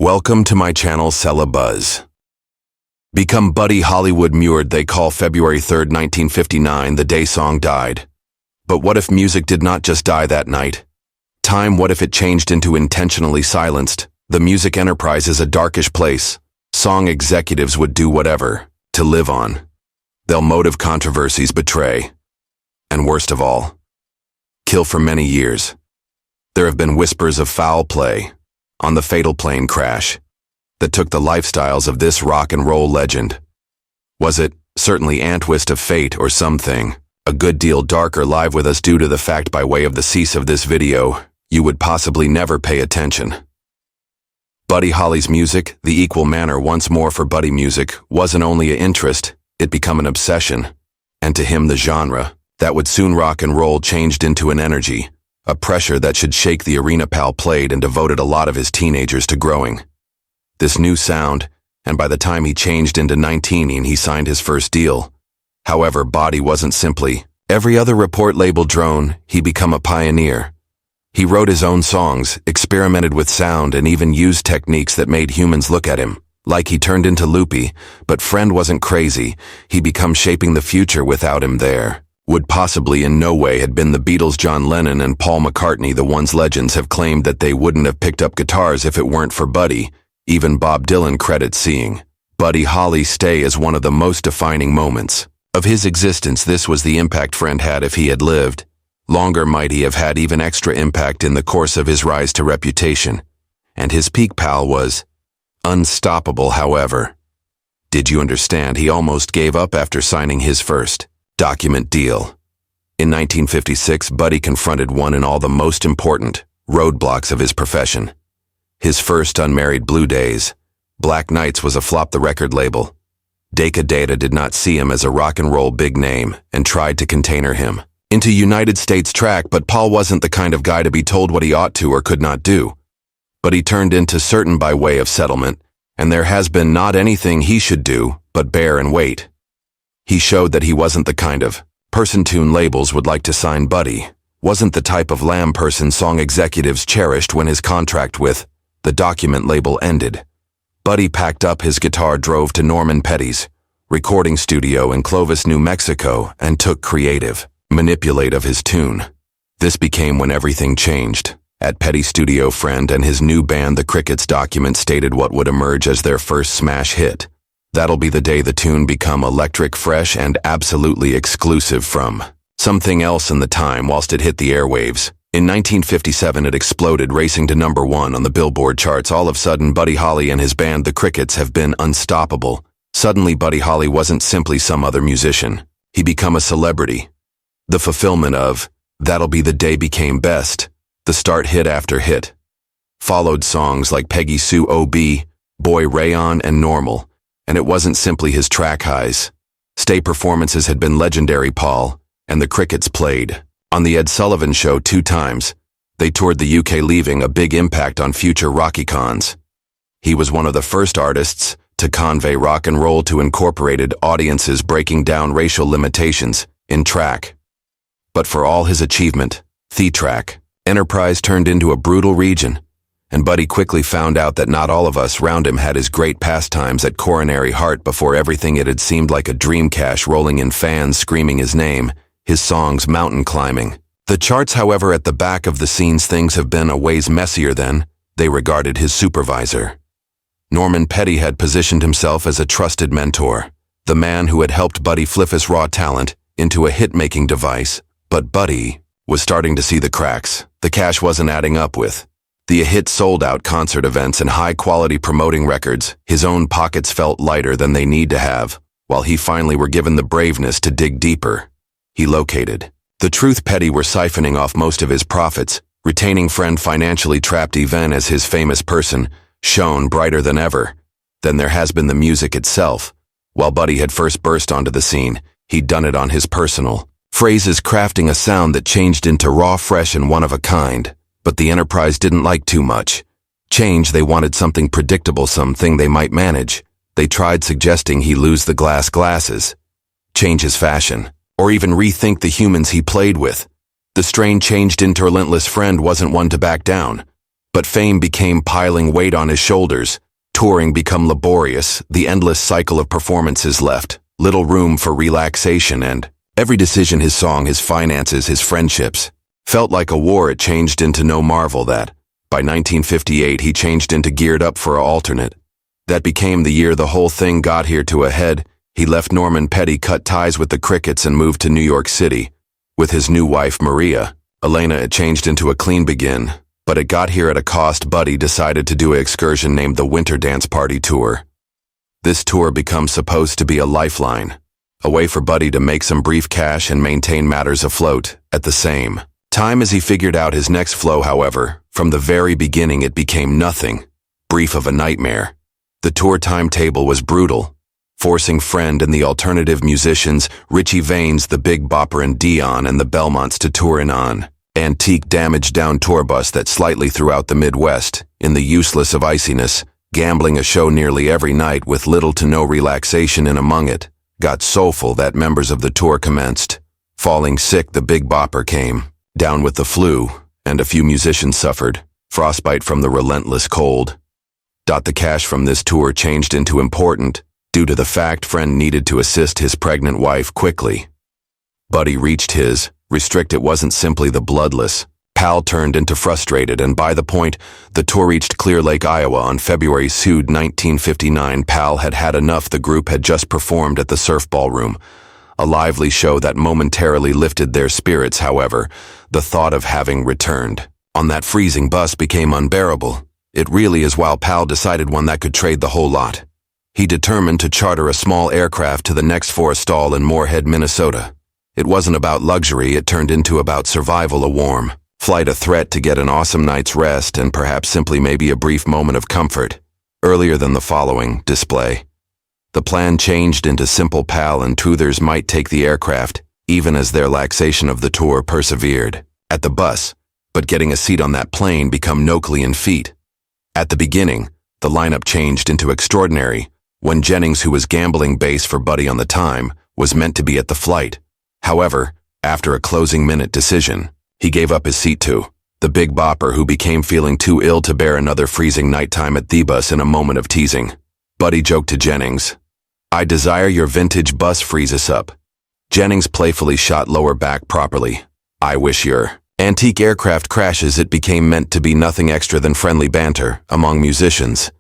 Welcome to my channel Sella Buzz. Become Buddy Hollywood Mured. They call February 3rd, 1959 the day song died. But what if music did not just die that night? Time, what if it changed into intentionally silenced? The music enterprise is a darkish place. Song executives would do whatever to live on. They'll motive controversies, betray, and worst of all, kill for many years. There have been whispers of foul play on the fatal plane crash that took the lifestyles of this rock and roll legend. Was it certainly twist of fate or something a good deal darker? Live with us due to the fact by way of the cease of this video, you would possibly never pay attention. Buddy Holly's music, the equal manner once more for Buddy music, wasn't only an interest, it became an obsession. And to him the genre that would soon rock and roll changed into an energy, a pressure that should shake the arena. Pal played and devoted a lot of his teenagers to growing this new sound, and by the time he changed into 19 he signed his first deal. However, Buddy wasn't simply every other report label drone, he became a pioneer. He wrote his own songs, experimented with sound, and even used techniques that made humans look at him like he turned into loopy. But friend wasn't crazy, he become shaping the future. Without him there would possibly in no way had been the Beatles. John Lennon and Paul McCartney, the ones legends have claimed that they wouldn't have picked up guitars if it weren't for Buddy. Even Bob Dylan credits seeing Buddy Holly stay as one of the most defining moments of his existence. This was the impact friend had. If he had lived longer, might he have had even extra impact in the course of his rise to reputation. And his peak, pal, was unstoppable. However, did you understand he almost gave up after signing his first document deal? In 1956, Buddy confronted one and all the most important roadblocks of his profession. His first unmarried Blue Days, Black Nights, was a flop. The record label, Decca Data, did not see him as a rock and roll big name and tried to container him into United States track. But Paul wasn't the kind of guy to be told what he ought to or could not do. But he turned into certain by way of settlement, and there has been not anything he should do but bear and wait. He showed that he wasn't the kind of person tune labels would like to sign. Buddy wasn't the type of lamb person song executives cherished. When his contract with the document label ended, Buddy packed up his guitar, drove to Norman Petty's recording studio in Clovis, New Mexico, and took creative manipulate of his tune. This became when everything changed. At Petty's studio, friend and his new band the Crickets document stated what would emerge as their first smash hit. That'll be the day the tune become electric, fresh, and absolutely exclusive from something else in the time whilst it hit the airwaves. In 1957 it exploded, racing to number 1 on the Billboard charts. All of a sudden, Buddy Holly and his band the Crickets have been unstoppable. Suddenly Buddy Holly wasn't simply some other musician. He became a celebrity. The fulfillment of That'll Be the Day became best. The start hit after hit. Followed songs like Peggy Sue O.B., Boy Rayon, and Normal. And it wasn't simply his track highs. Stay performances had been legendary. Paul and the Crickets played on The Ed Sullivan Show 2 times. They toured the UK, leaving a big impact on future Rockycons. He was one of the first artists to convey rock and roll to incorporated audiences, breaking down racial limitations in track. But for all his achievement, the track enterprise turned into a brutal region, and Buddy quickly found out that not all of us round him had his great pastimes at coronary heart. Before everything it had seemed like a dream cache rolling in, fans screaming his name, his songs mountain climbing the charts. However, at the back of the scenes things have been a ways messier than they regarded. His supervisor, Norman Petty, had positioned himself as a trusted mentor, the man who had helped Buddy flip his raw talent into a hit-making device. But Buddy was starting to see the cracks. The cash wasn't adding up with the hit sold-out concert events and high-quality promoting records. His own pockets felt lighter than they need to have. While he finally were given the braveness to dig deeper, he located the truth. Petty were siphoning off most of his profits, retaining friend financially trapped, even as his famous person shone brighter than ever. Then there has been the music itself. While Buddy had first burst onto the scene, he'd done it on his personal phrases, crafting a sound that changed into raw, fresh, and one of a kind. But the enterprise didn't like too much change. They wanted something predictable, something they might manage. They tried suggesting he lose the glasses, change his fashion, or even rethink the humans he played with. The strain changed into relentless. Friend wasn't one to back down. But fame became piling weight on his shoulders. Touring became laborious, the endless cycle of performances left little room for relaxation, and every decision, his song, his finances, his friendships, felt like a war. It changed into no marvel that, by 1958, he changed into geared up for an alternate. That became the year the whole thing got here to a head. He left Norman Petty, cut ties with the Crickets, and moved to New York City. With his new wife, Maria Elena, it changed into a clean begin. But it got here at a cost. Buddy decided to do an excursion named the Winter Dance Party Tour. This tour becomes supposed to be a lifeline, a way for Buddy to make some brief cash and maintain matters afloat at the same time as he figured out his next flow. However, from the very beginning it became nothing brief of a nightmare. The tour timetable was brutal, forcing Friend and the alternative musicians, Richie Valens, the Big Bopper, and Dion and the Belmonts to tour in an antique, damaged-down tour bus that slightly throughout the Midwest, in the useless of iciness, gambling a show nearly every night with little to no relaxation in among it, got so full that members of the tour commenced falling sick. The Big Bopper came down with the flu, and a few musicians suffered frostbite from the relentless cold. The cash from this tour changed into important, due to the fact Friend needed to assist his pregnant wife quickly. Buddy reached his restrict. It wasn't simply the bloodless. Pal turned into frustrated, and by the point the tour reached Clear Lake, Iowa on February 2, 1959, Pal had had enough. The group had just performed at the Surf Ballroom, a lively show that momentarily lifted their spirits. However, the thought of having returned on that freezing bus became unbearable. It really is. While Pal decided one that could trade the whole lot, he determined to charter a small aircraft to the next forest stall in Moorhead, Minnesota. It wasn't about luxury, it turned into about survival, a warm flight, a threat to get an awesome night's rest, and perhaps simply maybe a brief moment of comfort. Earlier than the following display, the plan changed into simple. Pal and Truthers might take the aircraft, even as their laxation of the tour persevered at the bus, but getting a seat on that plane become Nochlean feat. At the beginning, the lineup changed into extraordinary, when Jennings, who was gambling base for Buddy on the time, was meant to be at the flight. However, after a closing minute decision, he gave up his seat to the Big Bopper, who became feeling too ill to bear another freezing nighttime at the bus. In a moment of teasing, Buddy joked to Jennings, "I desire your vintage bus freeze us up." Jennings playfully shot lower back properly. "I wish your antique aircraft crashes." It became meant to be nothing extra than friendly banter among musicians.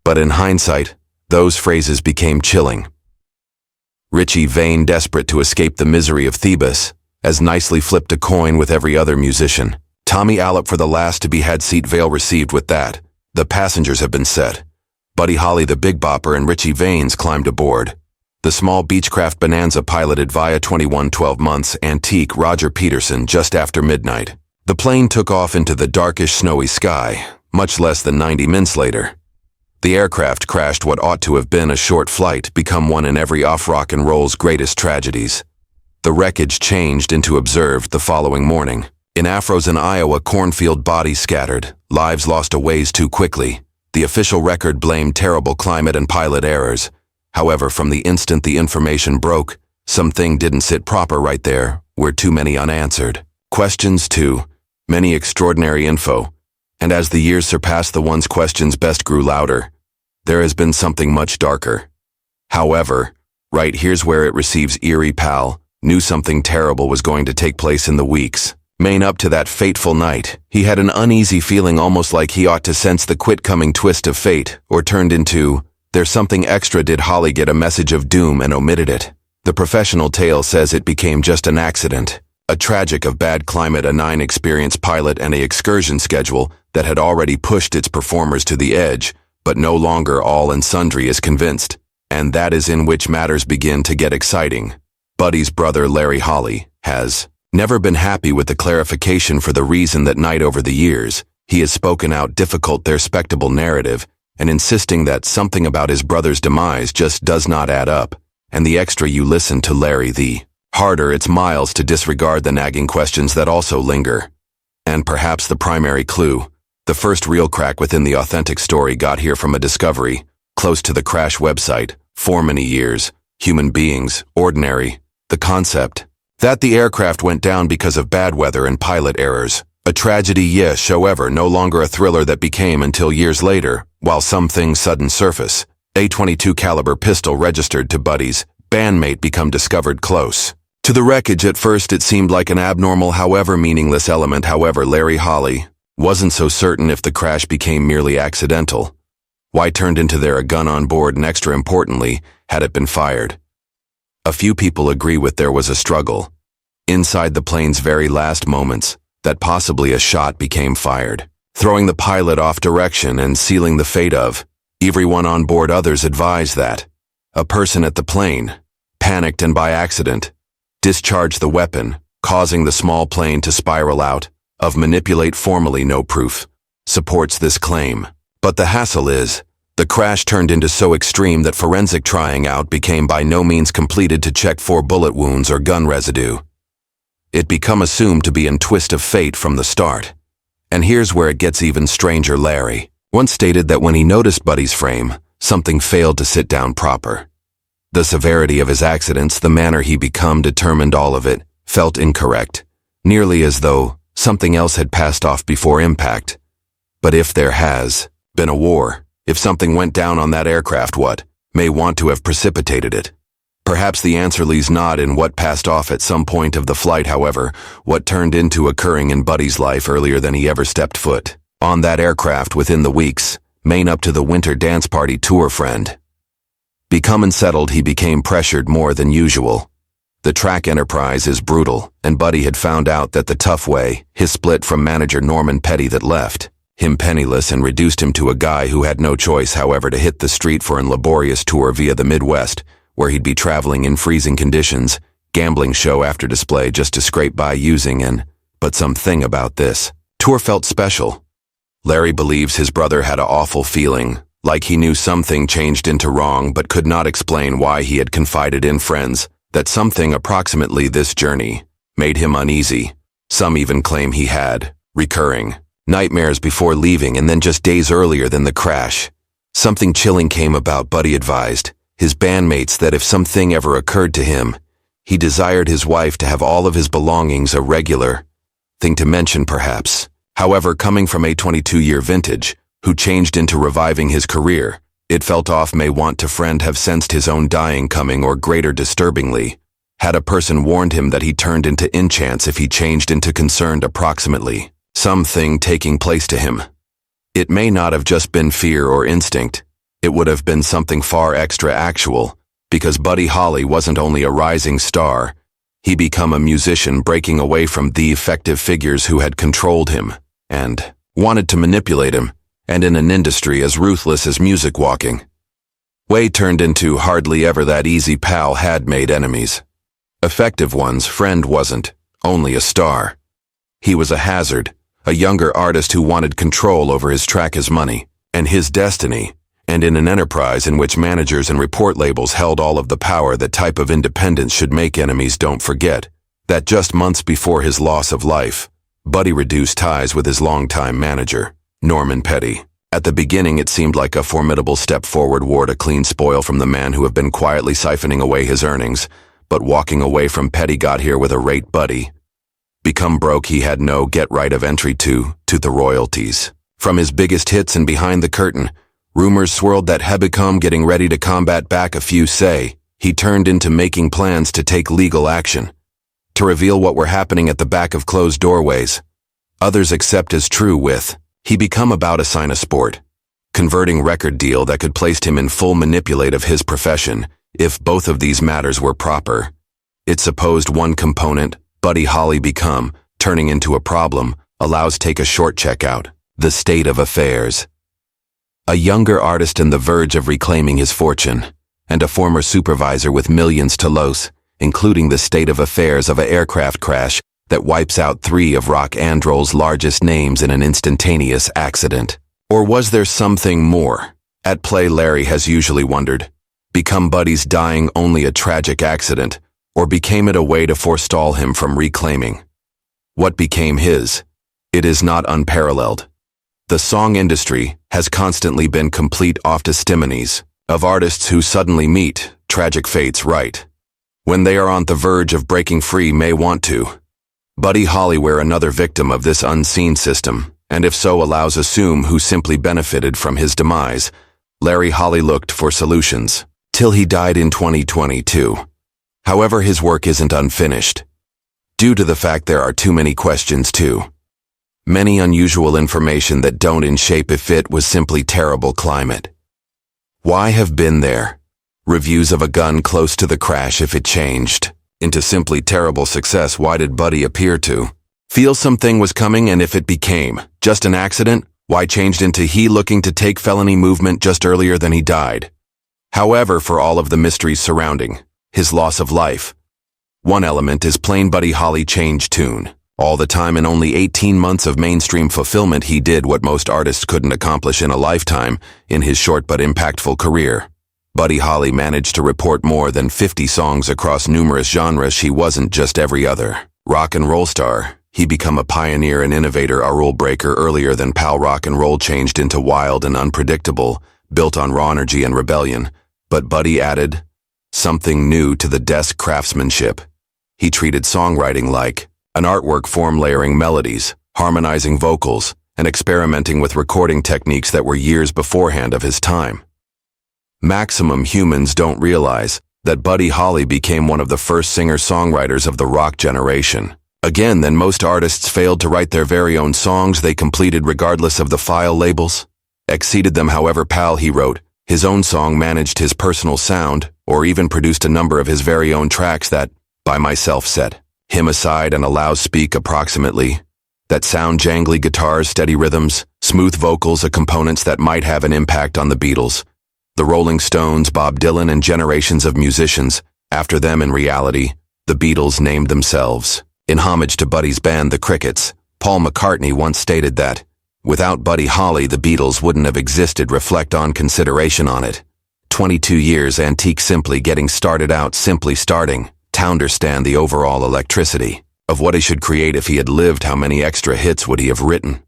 But in hindsight, those phrases became chilling. Richie Valens, desperate to escape the misery of Thebes, as nicely flipped a coin with every other musician. Tommy Allop for the last to be had seat. Vail received with that. The passengers have been set. Buddy Holly, the Big Bopper, and Richie Valens climbed aboard. The small Beechcraft Bonanza piloted via 2112 months antique Roger Peterson just after midnight. The plane took off into the darkish snowy sky, much less than 90 minutes later. The aircraft crashed what ought to have been a short flight, become one in every off-rock and roll's greatest tragedies. The wreckage changed into observed the following morning. In Afros in Iowa, cornfield bodies scattered, lives lost a ways too quickly. The official record blamed terrible climate and pilot errors. However, from the instant the information broke, something didn't sit proper right there, were too many unanswered questions, too many extraordinary info. And as the years surpassed, the one's questions best grew louder. There has been something much darker. However, right here's where it receives eerie. Pal knew something terrible was going to take place in the weeks main up to that fateful night. He had an uneasy feeling, almost like he ought to sense the quit-coming twist of fate, or turned into, "There's something extra." Did Holly get a message of doom and omitted it? The professional tale says it became just an accident, a tragic of bad climate, a inexperienced pilot, and a excursion schedule that had already pushed its performers to the edge, but no longer all and sundry is convinced. And that is in which matters begin to get exciting. Buddy's brother Larry Holly has never been happy with the clarification, for the reason that night over the years, he has spoken out difficult their spectacle narrative, and insisting that something about his brother's demise just does not add up, and the extra you listen to Larry, the harder it's miles to disregard the nagging questions that also linger. And perhaps the primary clue, the first real crack within the authentic story, got here from a discovery, close to the crash website, for many years, human beings, ordinary, the concept that the aircraft went down because of bad weather and pilot errors, A tragedy, yes, however, no longer a thriller that became until years later, while something sudden surface. A .22 caliber pistol registered to Buddy's bandmate become discovered close. To the wreckage at first it seemed like an abnormal however meaningless element. However, Larry Holly wasn't so certain if the crash became merely accidental. Why turned into there a gun on board, and extra importantly, had it been fired? A few people agree with there was a struggle inside the plane's very last moments, that possibly a shot became fired, throwing the pilot off direction and sealing the fate of everyone on board. Others advise that a person at the plane panicked and by accident discharged the weapon, causing the small plane to spiral out of manipulate. Formally, no proof supports this claim. But the hassle is, the crash turned into so extreme that forensic trying out became by no means completed to check for bullet wounds or gun residue. It become assumed to be a twist of fate from the start. And here's where it gets even stranger. Larry once stated that when he noticed Buddy's frame, something failed to sit down proper. The severity of his accidents, the manner he become determined, all of it felt incorrect, nearly as though something else had passed off before impact. But if there has been a war, if something went down on that aircraft, what may want to have precipitated it? Perhaps the answer lies not in what passed off at some point of the flight. However, what turned into occurring in Buddy's life earlier than he ever stepped foot on that aircraft within the weeks, main up to the winter dance party tour friend. Become unsettled, he became pressured more than usual. The track enterprise is brutal, and Buddy had found out that the tough way, his split from manager Norman Petty that left him penniless and reduced him to a guy who had no choice, however, to hit the street for an laborious tour via the Midwest, where he'd be traveling in freezing conditions, gambling show after display just to scrape by using but something about this tour felt special. Larry believes his brother had an awful feeling, like he knew something changed into wrong but could not explain why. He had confided in friends that something approximately this journey made him uneasy. Some even claim he had recurring nightmares before leaving, and then just days earlier than the crash, something chilling came about. Buddy advised his bandmates that if something ever occurred to him, he desired his wife to have all of his belongings, a regular thing to mention perhaps. However, coming from a 22-year vintage, who changed into reviving his career, it felt off. May want to friend have sensed his own dying coming, or greater disturbingly, had a person warned him that he turned into enchants if he changed into concerned approximately something taking place to him. It may not have just been fear or instinct, it would have been something far extra actual, because Buddy Holly wasn't only a rising star, he become a musician breaking away from the effective figures who had controlled him and wanted to manipulate him, and in an industry as ruthless as music walking. Way turned into hardly ever that easy pal, had made enemies. Effective ones. Friend wasn't only a star. He was a hazard, a younger artist who wanted control over his track, his money, and his destiny, and in an enterprise in which managers and report labels held all of the power, that type of independence should make enemies. Don't forget that just months before his loss of life, Buddy reduced ties with his longtime manager, Norman Petty. At the beginning it seemed like a formidable step forward, ward a clean spoil from the man who had been quietly siphoning away his earnings, but walking away from Petty got here with a rate. Buddy become broke, he had no get right of entry to the royalties. From his biggest hits, and behind the curtain, rumors swirled that he become getting ready to combat back. A few say he turned into making plans to take legal action, to reveal what were happening at the back of closed doorways. Others accept as true with he become about to sign a sport converting record deal that could place him in full manipulate of his profession. If both of these matters were proper, it supposed one component, Buddy Holly become turning into a problem, allows take a short check out the state of affairs. A younger artist on the verge of reclaiming his fortune, and a former supervisor with millions to lose, including the state of affairs of an aircraft crash that wipes out 3 of rock and roll's largest names in an instantaneous accident. Or was there something more at play? Larry has usually wondered. Become Buddy's dying only a tragic accident, or became it a way to forestall him from reclaiming what became his? It is not unparalleled. The song industry has constantly been complete off testimonies of artists who suddenly meet tragic fates right when they are on the verge of breaking free, may want to Buddy Holly were another victim of this unseen system, and if so allows assume who simply benefited from his demise. Larry Holly looked for solutions, till he died in 2022. However, his work isn't unfinished, due to the fact there are too many questions too. Many unusual information that don't in shape if it was simply terrible climate. Why have been there? Reviews of a gun close to the crash if it changed into simply terrible success. Why did Buddy appear to feel something was coming, and if it became just an accident, why changed into he looking to take felony movement just earlier than he died? However, for all of the mysteries surrounding his loss of life, one element is plain: Buddy Holly changed tune. All the time. In only 18 months of mainstream fulfillment, he did what most artists couldn't accomplish in a lifetime in his short but impactful career. Buddy Holly managed to report more than 50 songs across numerous genres. He wasn't just every other rock and roll star. He became a pioneer and innovator, a rule breaker. Earlier than pal rock and roll changed into wild and unpredictable, built on raw energy and rebellion. But Buddy added something new to the desk: craftsmanship. He treated songwriting like an artwork form, layering melodies, harmonizing vocals, and experimenting with recording techniques that were years beforehand of his time. Maximum humans don't realize that Buddy Holly became one of the first singer-songwriters of the rock generation. Again, then most artists failed to write their very own songs they completed regardless of the file labels. Exceeded them. However, pal, he wrote his own song, managed his personal sound, or even produced a number of his very own tracks that, by myself, set him aside and allows speak approximately that sound: jangly guitars, steady rhythms, smooth vocals, are components that might have an impact on the Beatles, the Rolling Stones, Bob Dylan, and generations of musicians after them. In reality, the Beatles named themselves in homage to Buddy's band, the Crickets. Paul McCartney once stated that without Buddy Holly, the Beatles wouldn't have existed. Reflect on consideration on it. 22 years antique, simply getting started out, simply starting to understand the overall electricity of what he should create. If he had lived, how many extra hits would he have written?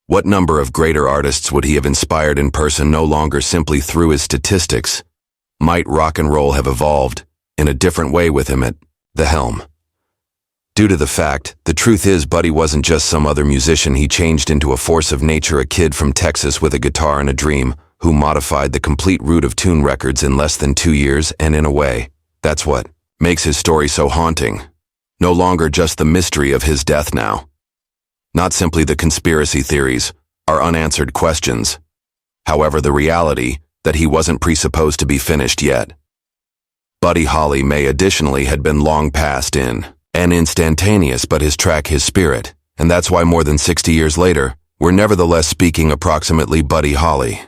What number of greater artists would he have inspired in person? No longer simply through his statistics. Might rock and roll have evolved in a different way with him at the helm? Due to the fact, the truth is, Buddy wasn't just some other musician. He changed into a force of nature, a kid from Texas with a guitar and a dream, who modified the complete root of tune records in less than 2 years, and in a way, that's what makes his story so haunting. No longer just the mystery of his death now. Not simply the conspiracy theories, our unanswered questions. However, the reality that he wasn't presupposed to be finished yet. Buddy Holly may additionally had been long past in an instantaneous, but his track, his spirit, and that's why more than 60 years later, we're nevertheless speaking approximately Buddy Holly.